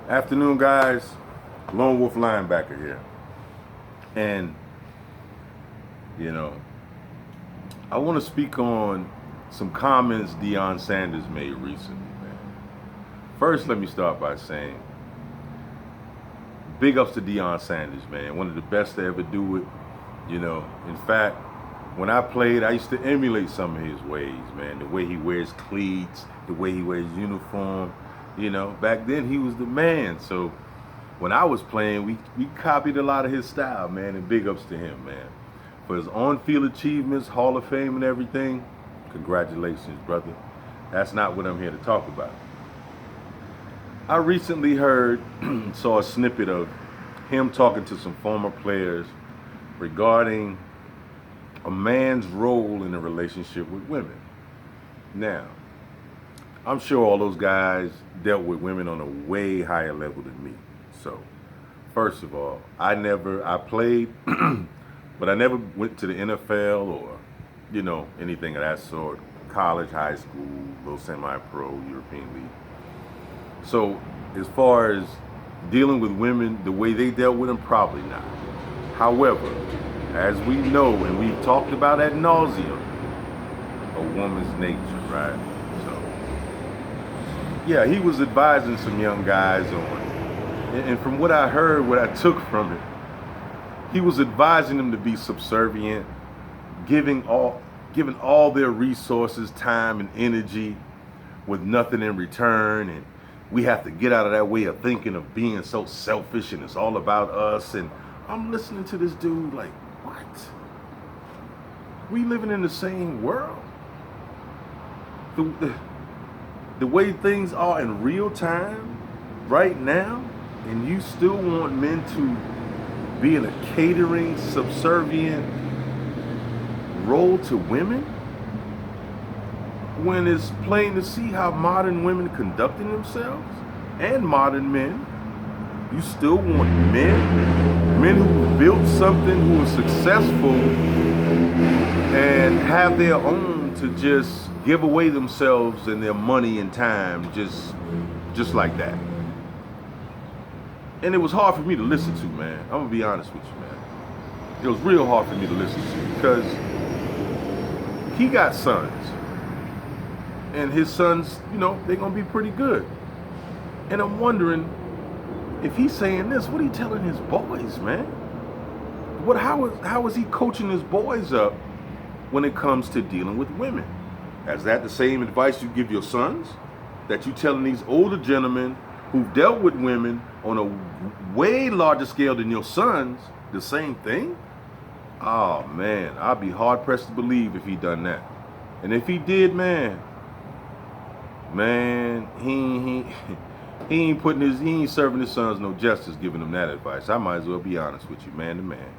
Afternoon, guys. Lone Wolf linebacker here. And, you know, I want to speak on some comments Deion Sanders made recently, man. First, let me start by saying, big ups to Deion Sanders, man. One of the best to ever do it. In fact, when I played, I used to emulate some of his ways, man. The way he wears cleats, the way he wears uniform. Back then he was the man. So when I was playing, we copied a lot of his style, man. And big ups to him, man. For his on-field achievements, Hall of Fame and everything, congratulations, brother. That's not what I'm here to talk about. I recently saw a snippet of him talking to some former players regarding a man's role in a relationship with women. Now, I'm sure all those guys dealt with women on a way higher level than me. So, first of all, I played, but I never went to the NFL or, anything of that sort. College, high school, little semi-pro, European League. So, as far as dealing with women, the way they dealt with them, probably not. However, as we know, and we've talked about ad nauseum, a woman's nature, right? So, yeah, he was advising some young guys on, and from what I heard, what I took from it, he was advising them to be subservient, giving all their resources, time, and energy with nothing in return, and we have to get out of that way of thinking of being so selfish and it's all about us. And I'm listening to this dude like, what? We living in the same world? The way things are in real time, right now, and you still want men to be in a catering, subservient role to women? When it's plain to see how modern women conducting themselves, and modern men, you still want men who built something, who are successful, and have their own to just give away themselves and their money and time just like that. And it was hard for me to listen to, man. I'm gonna be honest with you, man. It was real hard for me to listen to because he got sons. And his sons, they're gonna be pretty good. And I'm wondering, if he's saying this, what are he telling his boys, man? How is he coaching his boys up when it comes to dealing with women? Is that the same advice you give your sons? That you telling these older gentlemen who've dealt with women on a way larger scale than your sons the same thing? Oh man, I'd be hard pressed to believe if he done that. And if he did, man, he ain't serving his sons no justice giving them that advice. I might as well be honest with you, man to man.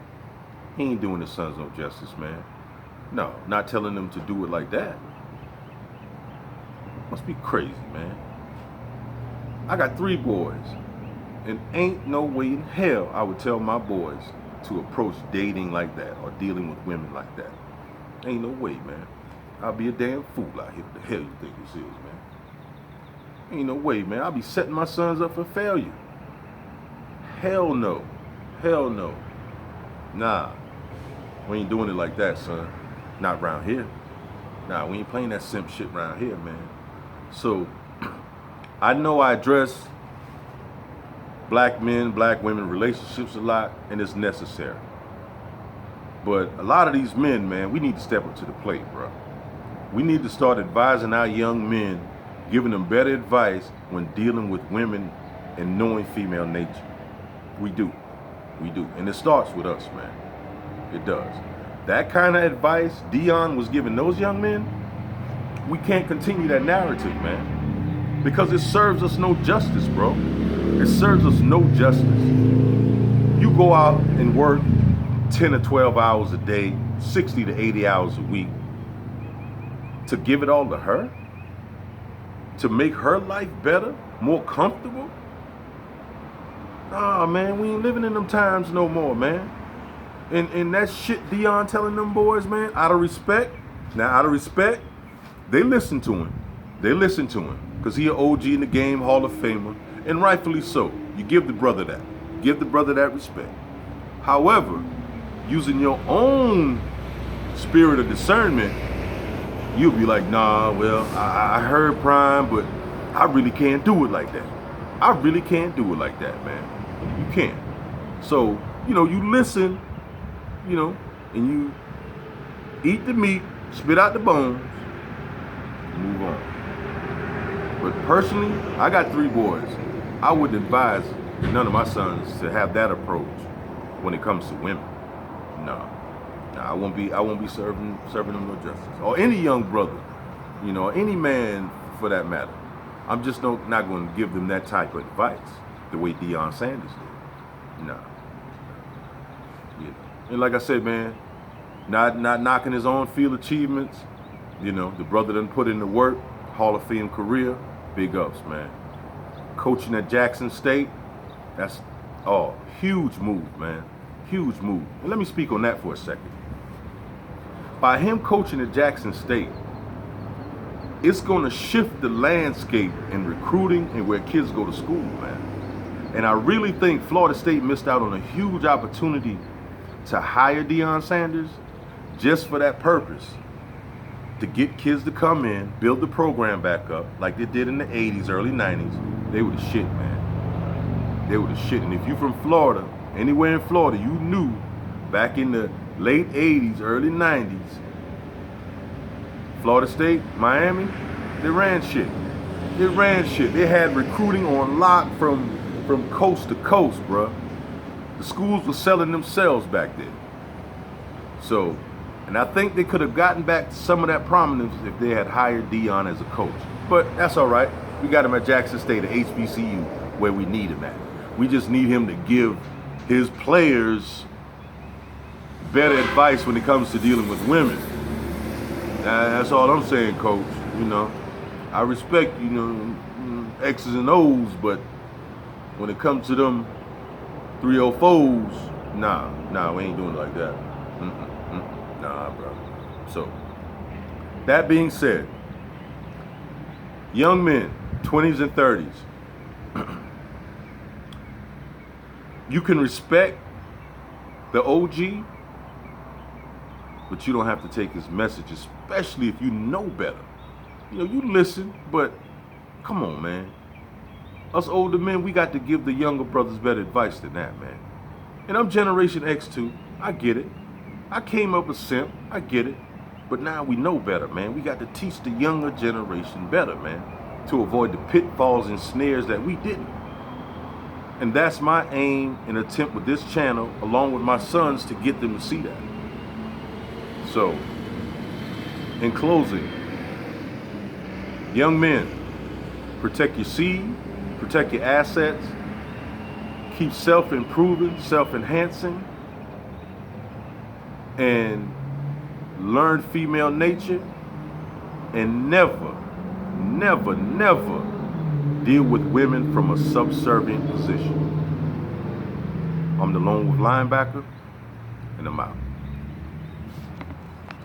He ain't doing his sons no justice, man. No, not telling them to do it like that. Must be crazy, man. I got 3 boys, and ain't no way in hell I would tell my boys to approach dating like that or dealing with women like that. Ain't no way, man. I'll be a damn fool out here. What the hell you think this is, man? Ain't no way, man. I'll be setting my sons up for failure. Hell no. Hell no. Nah. We ain't doing it like that, son. Not around here. Nah, we ain't playing that simp shit around here, man. So, I know I address black men, black women relationships a lot, and it's necessary. But a lot of these men, man, we need to step up to the plate, bro. We need to start advising our young men, giving them better advice when dealing with women and knowing female nature. We do. And it starts with us, man. It does. That kind of advice Deion was giving those young men, we can't continue that narrative, man. Because it serves us no justice, bro. It serves us no justice. You go out and work 10 or 12 hours a day, 60 to 80 hours a week, to give it all to her? To make her life better, more comfortable? Nah, man, we ain't living in them times no more, man. And that shit Deion telling them boys, man, out of respect, they listen to him. Because because he an OG in the game, Hall of Famer, and rightfully so. You give the brother that. Give the brother that respect. However, using your own spirit of discernment, you'll be like, nah, well, I heard Prime, but I really can't do it like that. I really can't do it like that, man. You can't. So, you listen, and you eat the meat, spit out the bones, move on. But personally, I got 3 boys. I wouldn't advise none of my sons to have that approach when it comes to women. No. I won't be serving them no justice. Or any young brother, any man for that matter. I'm just not going to give them that type of advice the way Deion Sanders did. No. And like I said, man, not knocking his on field achievements. The brother done put in the work, Hall of Fame career, big ups, man. Coaching at Jackson State, that's huge move, man. Huge move. And let me speak on that for a second. By him coaching at Jackson State, it's going to shift the landscape in recruiting and where kids go to school, man. And I really think Florida State missed out on a huge opportunity to hire Deion Sanders just for that purpose. To get kids to come in, build the program back up like they did in the 80s, early 90s. They were the shit, man. They were the shit. And if you're from Florida, anywhere in Florida, you knew back in the late 80s, early 90s, Florida State, Miami, they ran shit. They ran shit. They had recruiting on lock from coast to coast, bruh. The schools were selling themselves back then. So, and I think they could have gotten back to some of that prominence if they had hired Deion as a coach. But that's all right. We got him at Jackson State, at HBCU, where we need him at. We just need him to give his players better advice when it comes to dealing with women. That's all I'm saying, Coach. I respect, X's and O's, but when it comes to them 304s, nah, we ain't doing it like that. Nah, bro. So, that being said, young men, 20s and 30s, you can respect the OG, but you don't have to take his message, especially if you know better. You listen, but come on, man. Us older men, we got to give the younger brothers better advice than that, man. And I'm Generation X too. I get it. I came up a simp. I get it. But now we know better, man. We got to teach the younger generation better, man, to avoid the pitfalls and snares that we didn't. And that's my aim and attempt with this channel, along with my sons, to get them to see that. So, in closing, young men, protect your seed, protect your assets, keep self-improving, self-enhancing, and learn female nature, and never deal with women from a subservient position. I'm the Lone Wolf linebacker, and I'm out.